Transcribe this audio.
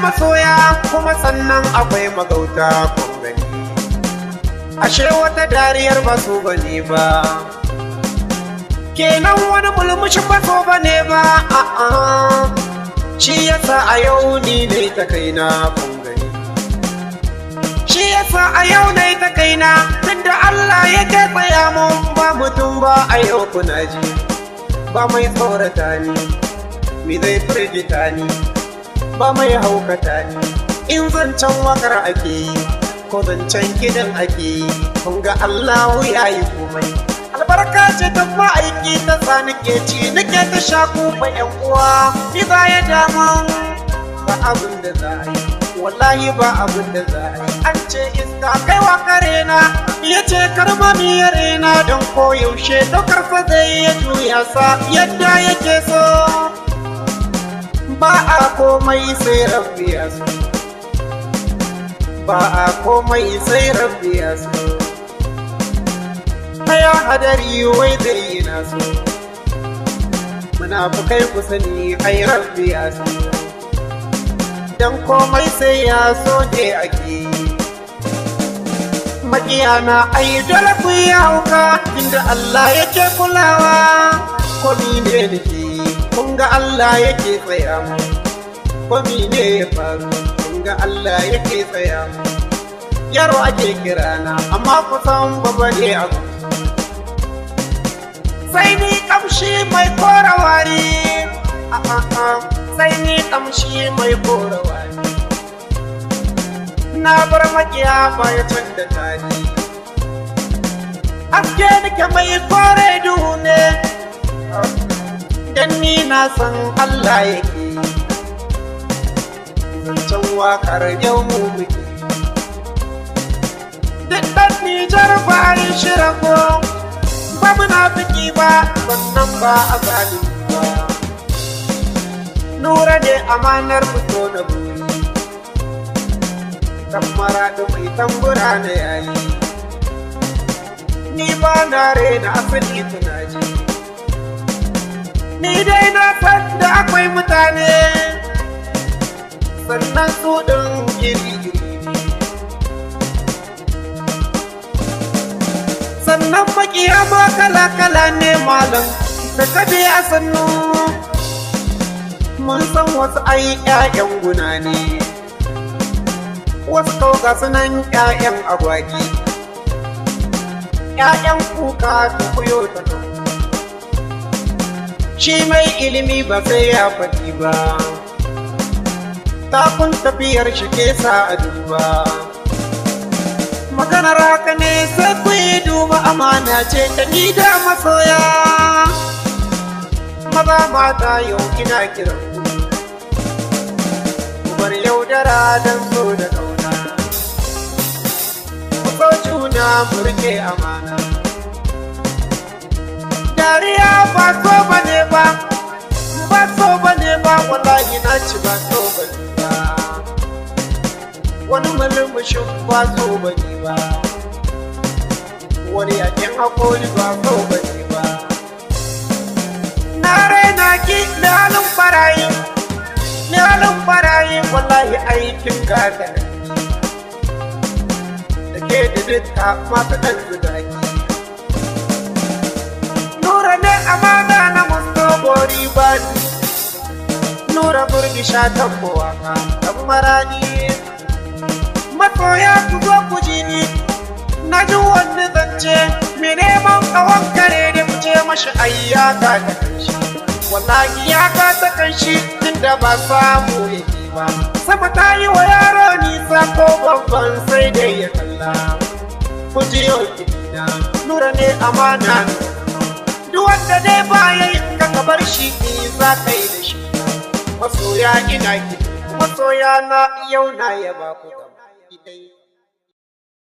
masoya kuma sannan akwai magauta kun gani. Ashe wata dariyar ba so bane ba, kenan wani mulmushi ba so bane ba. Shi yasa a yau ni ne ta kaina kun gani. Shi yasa a yau ne ta kaina, tunda Allah yake tsaya mun ba mutum ba. A yau kuna ji ba mai tsorata ni, me zai firgita ni, ba mai haukata ni. In zancen wakar ake yi ko zancen gidan ake yi, kun ga Allahu ya yi komai. Albarka ce ta ma'aiki ta sa nake ci nake ta shaku ba yan uwa. Ni za ya daman ba abin da za a yi, wallahi ba abin da za a yi. An ce iska kaiwa kare na, ya ce karma miyare na, don koyaushe ɗaukar sa zai ya juya sa yadda yake so. Ba a komai sai rabbi ya so, ba a komai sai rabbi ya so. Kaya hadari wai zai yi naso, munafukai ku sani ai rabbi ya so. Dan komai sai ya so ne ake. Makiyana ai dole ku yi hauka, inda Allah yake kulawa. Komi ne nake kun ga Allah yake tsaya mu, komi ne ya faru kun ga Allah yake tsaya mu. Yaro ake kirana amma kusan baba ne abu. Sai ni kamshi mai kora wari, sai ni kamshi mai kora wari. Na bar makiya baya can da tari, aske nake mai kore duhu ne. Dan ni na san Allah yake, zancen wakar yau mu muke. Duk ɗan Nijar ba yi shirago, ba munafiki ba, sannan ba a zalimi ba. Nura ne amanar fito na buri, kan MARADI mai tambura na yayi. Ni ba na rena asali tunaji, ni dai na san da akwai mutane, sannan su ɗin iri-iri ne. Sannan makiya ma kala-kala ne malam, da kabe a sannu. Mun san wasu ai 'ya'yan guna ne, wasu kauka sunan 'ya'yan agwagi, 'ya'yan kuka tukuyo ta kan. Shi mai ilimi ba sai ya faɗi ba, takun tafiyar shi ke sa a duba. Maganar haka ne sai ku yi duba, amana ce ta ni da masoya. Maza mata yau ina kiran ku, ku bar yaudara don so da ƙauna. Ku so juna mu rike amana. Dariya ba so bane ba, ba so bane ba, wallahi na ci ba so bane ba. Wani mulmushin ba so bane ba, wani yakin hakori ba so bane ba. Na raina ki da halin barayi, ni halin barayi, wallahi aikin gada da ke da duka masu ɗan zudaki. Nura ne amana na musto bori bani, Nura burgi sha tambo waka ɗan MARADI. Masoya ku zo ku ji ni, na ji wani zance, me neman ƙawon kare da ku ce mashi ayyaka ta kanshi. Wallahi ya ka ta kanshi tunda ba samu yake ba. Sama ta yi wa yaro nisa ko babban sai dai ya kalla. Ku ji yau kiɗina, Nura ne amana ne. Duk wanda dai ba ya yi ka bar shi ni za ka yi da shi. Masoya ina ki, masoya na yau na yaba ku gaba.